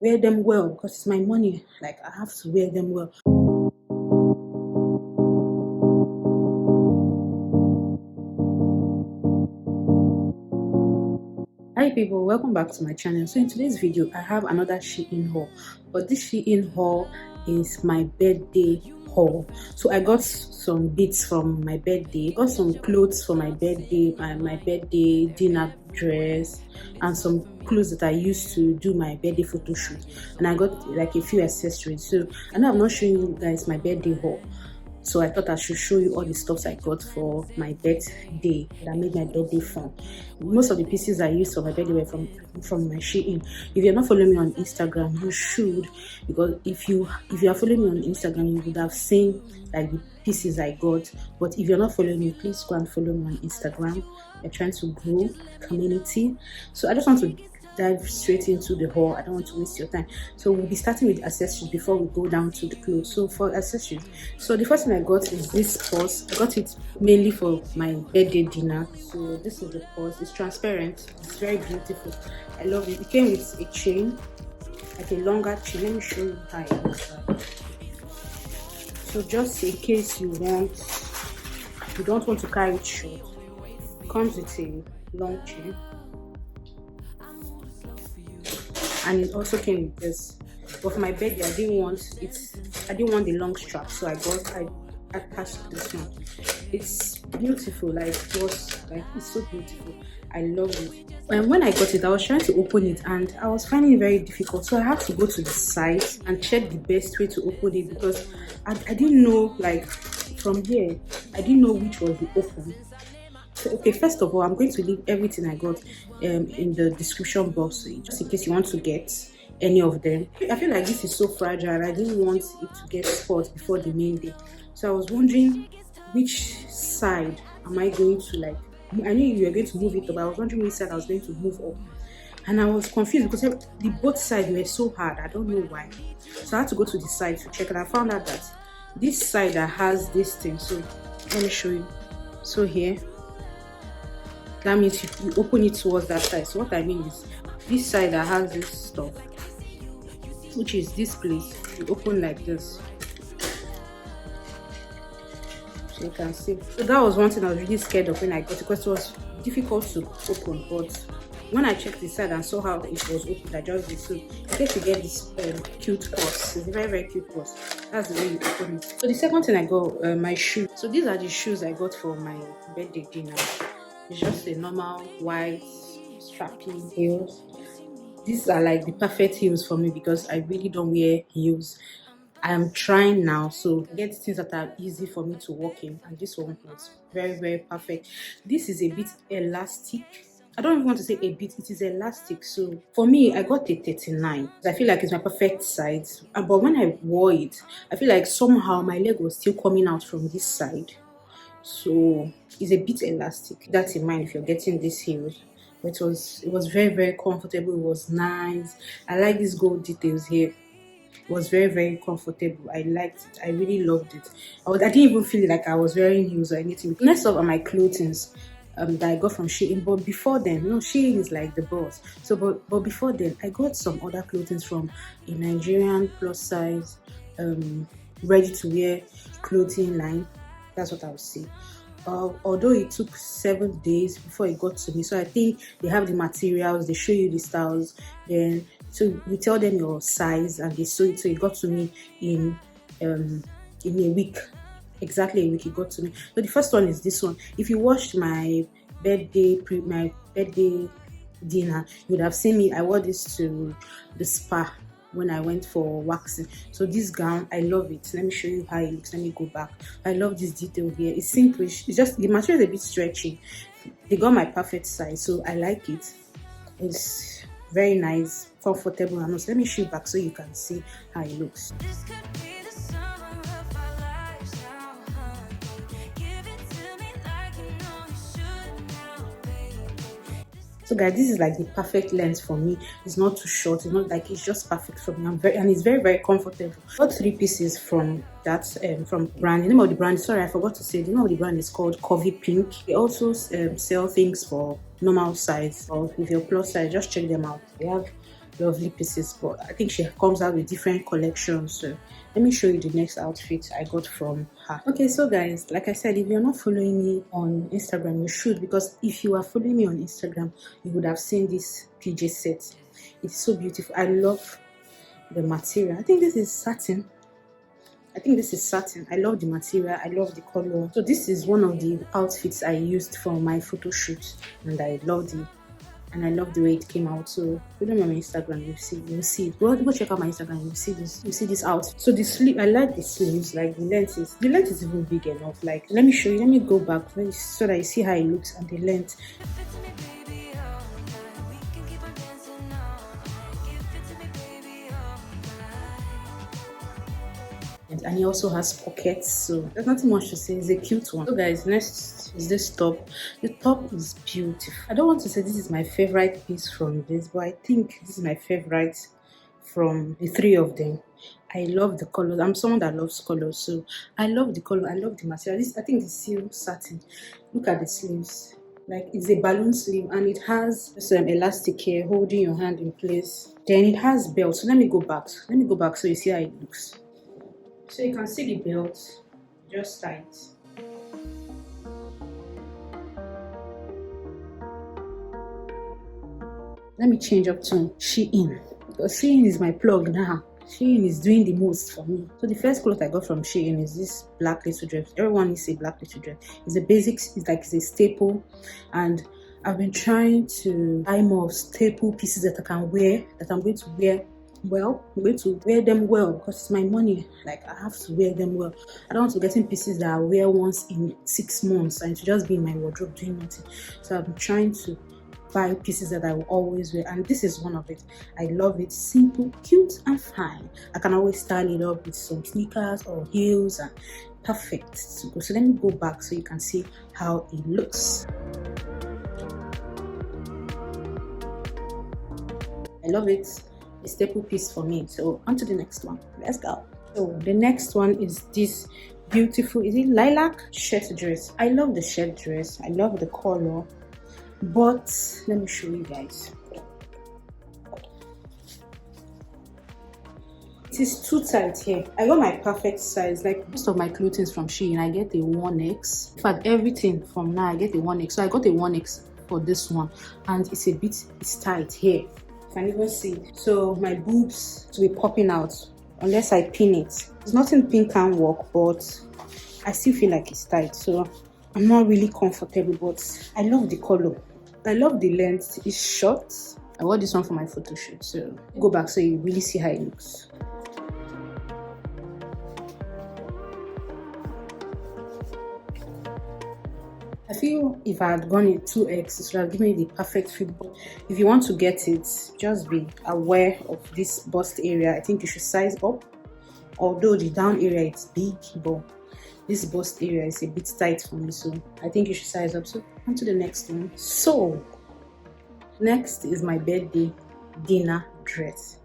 wear them well because it's my money. Like, I have to wear them well. Hi people, welcome back to my channel. So in today's video I have another Shein haul, but this Shein haul is my birthday haul. So I got some bits from my birthday, got some clothes for my birthday, my birthday dinner dress, and some clothes that I used to do my birthday photo shoot, and I got like a few accessories. So I know I'm not showing you guys my birthday haul, so I thought I should show you all the stuff I got for my birthday that made my birthday fun. Most of the pieces I used for my birthday were from my Shein. If you're not following me on Instagram, you should, because if you are following me on Instagram, you would have seen like the pieces I got. But if you're not following me, please go and follow me on Instagram. We're trying to grow community. So I just want to dive straight into the haul. I don't want to waste your time, so we'll be starting with accessories before we go down to the clothes. So for accessories, so the first thing I got is this purse. I got it mainly for my birthday dinner. So this is the purse. It's transparent, it's very beautiful, I love it. It came with a chain, like a longer chain. Let me show you how it looks like. So just in case you don't want to carry it short, it comes with a long chain, and it also came with this. But for my birthday, I didn't want the long strap, so I attached this one. It's beautiful, like it's so beautiful. I love it. And when I got it, I was trying to open it and I was finding it very difficult, so I had to go to the site and check the best way to open it, because I didn't know, like from here I didn't know which was the open. So, okay, first of all, I'm going to leave everything I got in the description box, just in case you want to get any of them. I feel like this is so fragile. I didn't want it to get spoiled before the main day, so I was wondering which side am I going to, like, I knew you were going to move it up, but I was wondering which side I was going to move up, and I was confused because the both sides were so hard. I don't know why, so I had to go to the side to check, and I found out that this side that has this thing. So let me show you. So here, that means you open it towards that side. So what I mean is, this side that has this stuff, which is this place, you open like this, so you can see. So that was one thing I was really scared of when I got it, because it was difficult to open. But when I checked the side and saw how it was opened, I just did. So in case you get this cute purse, it's a very, very cute purse. That's the way you open it. So the second thing I got, my shoes. So these are the shoes I got for my birthday dinner. It's just a normal white strappy heels. These are like the perfect heels for me, because I really don't wear heels. I am trying now, so get things that are easy for me to walk in, and this one is very, very perfect. This is a bit elastic. I don't even want to say a bit, it is elastic. So for me, I got a 39. I feel like it's my perfect size. But when I wore it, I feel like somehow my leg was still coming out from this side. So it's a bit elastic. That's in mind if you're getting this heels. But it was very, very comfortable. It was nice. I like these gold details here. It was very, very comfortable. I liked it. I really loved it. I didn't even feel like I was wearing heels or anything. Next up are my clothing that I got from Shein. But before then, Shein is like the boss. So but before then, I got some other clothing from a Nigerian plus size ready to wear clothing line. That's what I would say. Although it took 7 days before it got to me, so I think they have the materials, they show you the styles, then so we tell them your size and they sew it. So it got to me in a week, exactly a week. It got to me. So the first one is this one. If you watched my birthday dinner, you would have seen me. I wore this to the spa when I went for waxing. So this gown, I love it. Let me show you how it looks. Let me go back. I love this detail here. It's simple. It's just the material is a bit stretchy. They got my perfect size, so I like it. It's very nice, comfortable, and also let me show you back so you can see how it looks. So guys, this is like the perfect length for me. It's not too short, it's not like, it's just perfect for me. And it's very, very comfortable. I got 3 pieces from that from brand. The name of the brand, sorry, I forgot to say, the name of the brand is called Coffee Pink. They also sell things for normal size, or if you're plus size, just check them out. They have lovely pieces, but I think she comes out with different collections. So let me show you the next outfit I got from her. Okay, so guys, like I said, if you're not following me on Instagram, you should, because if you are following me on Instagram, you would have seen this PJ set. It's so beautiful. I love the material. I think this is satin. I love the material. I love the color. So this is one of the outfits I used for my photo shoot, and I love the way it came out. So follow me on my Instagram, you'll see it. Go check out my Instagram, you see this outfit. So the sleeve, I like the sleeves, like the length is even big enough. Like, let me show you, let me go back so that you see how it looks and the length. And he also has pockets, so there's nothing much to say. It's a cute one. So guys, next is this top. The top is beautiful. I don't want to say this is my favorite piece from this, but I think this is my favorite from the three of them. I love the colors. I'm someone that loves colors, so I love the color. I love the material. I think it's silk satin. Look at the sleeves. Like, it's a balloon sleeve, and it has some elastic here holding your hand in place. Then it has belt. So let me go back so you see how it looks. So you can see the belt, just tight. Let me change up to Shein, because Shein is my plug now. Shein is doing the most for me. So the first cloth I got from Shein is this black little dress. Everyone needs a black little dress. It's a basic, it's a staple, and I've been trying to buy more staple pieces that I can wear, that I'm going to wear well. I'm going to wear them well because it's my money. Like, I have to wear them well. I don't want to get in pieces that I wear once in 6 months and to just be in my wardrobe doing nothing. So I've been trying to buy pieces that I will always wear, and this is one of it. I love it. Simple, cute, and fine. I can always style it up with some sneakers or heels, and perfect to go. So let me go back so you can see how it looks. I love it. A staple piece for me. So on to the next one. Let's go. So the next one is this beautiful, is it lilac shirt dress? I love the shirt dress. I love the color, but let me show you guys. It is too tight here. I got my perfect size. Like, most of my clothing is from Shein. I get a 1X. In fact, everything from now I get a 1X. So I got a 1X for this one, and it's tight here. You can even see it. So my boobs to be popping out unless I pin it. There's nothing pin can work, but I still feel like it's tight, so I'm not really comfortable. But I love the color. I love the length. It's short. I wore this one for my photo shoot, so go back so you really see how it looks. I feel if I had gone in 2X, it should have given me the perfect fit. But if you want to get it, just be aware of this bust area. I think you should size up. Although the down area is big, but this bust area is a bit tight for me, so I think you should size up. So on to the next one. So next is my birthday dinner dress.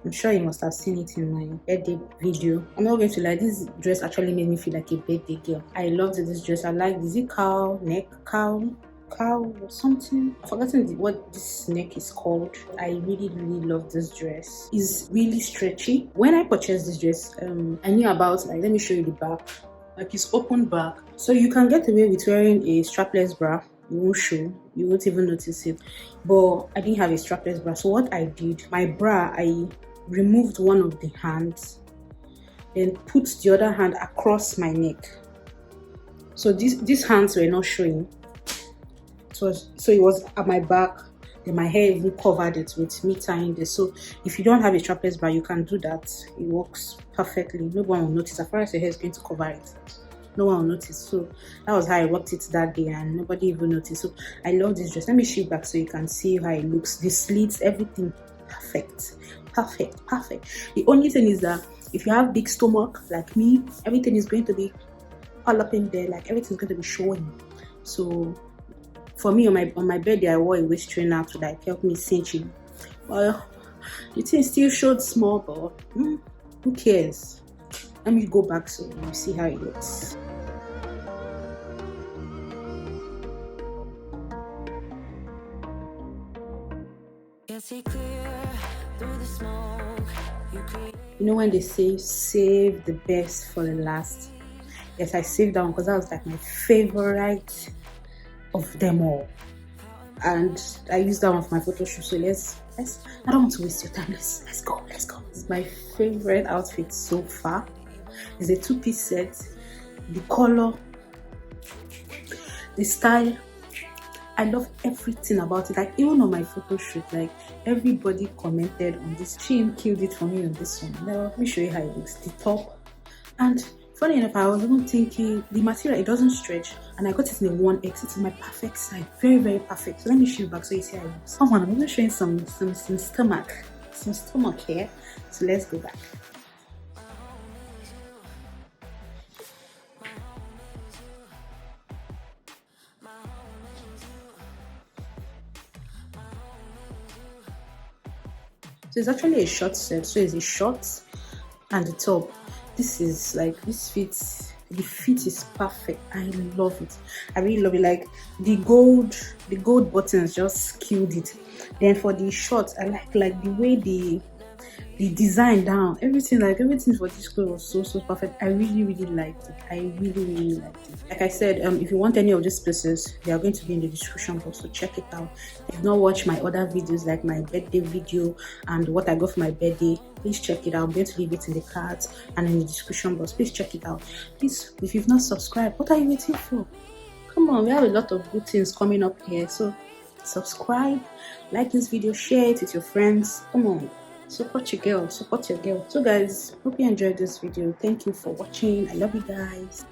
I'm sure you must have seen it in my birthday video. I'm not going to lie, this dress actually made me feel like a birthday girl. I loved this dress. I like, is it cow or something? I've forgotten what this neck is called. I really love this dress. It's really stretchy. When I purchased this dress, I knew about, like, let me show you the back. Like, it's open back, so you can get away with wearing a strapless bra. You won't show, you won't even notice it. But I didn't have a strapless bra, so what I did, my bra, I removed one of the hands, then put the other hand across my neck. So these hands were not showing. So it was at my back. Then my hair even covered it with me tying this. So if you don't have a strapless bra, you can do that. It works perfectly. No one will notice. As far as your hair is going to cover it, no one will notice. So that was how I rocked it that day, and nobody even noticed. So I love this dress. Let me shift back so you can see how it looks. The slits, everything, perfect. The only thing is that if you have big stomach like me, everything is going to be all up in there. Like, everything's going to be showing. So for me, on my birthday, I wore a waist trainer to like help me cinch it. Well, the thing still showed small, but who cares? Let me go back so you see how it looks. Can't see clear You know when they say save the best for the last? Yes, I saved that one because that was like my favorite of them all, and I used that one for my photo shoot. So let's I don't want to waste your time. Let's go. It's my favorite outfit so far. It's a two-piece set. The color, the style, I love everything about it. Like even on my photo shoot, like everybody commented on this. Shein killed it for me on this one. Now let me show you how it looks. The top, and funny enough, I was even thinking the material, it doesn't stretch, and I got it in a 1X. It's my perfect size, very perfect. So let me show you back so you see how it looks. Come on, I'm even showing some stomach here. So let's go back. So it's actually a short set. So it's a short and the top. This is like, this fits, the fit is perfect. I love it. I really love it. Like the gold buttons just killed it. Then for the shorts, I like the way the design down, everything for this clothes was so perfect. I really liked it. I really liked it. Like I said, if you want any of these pieces, they are going to be in the description box, so check it out. If you've not watched my other videos, like my birthday video and what I got for my birthday, please check it out. I'm going to leave it in the cards and in the description box. Please check it out. Please, if you've not subscribed, what are you waiting for? Come on, we have a lot of good things coming up here, so subscribe, like this video, share it with your friends. Come on, support your girl. So guys, hope you enjoyed this video. Thank you for watching. I love you guys.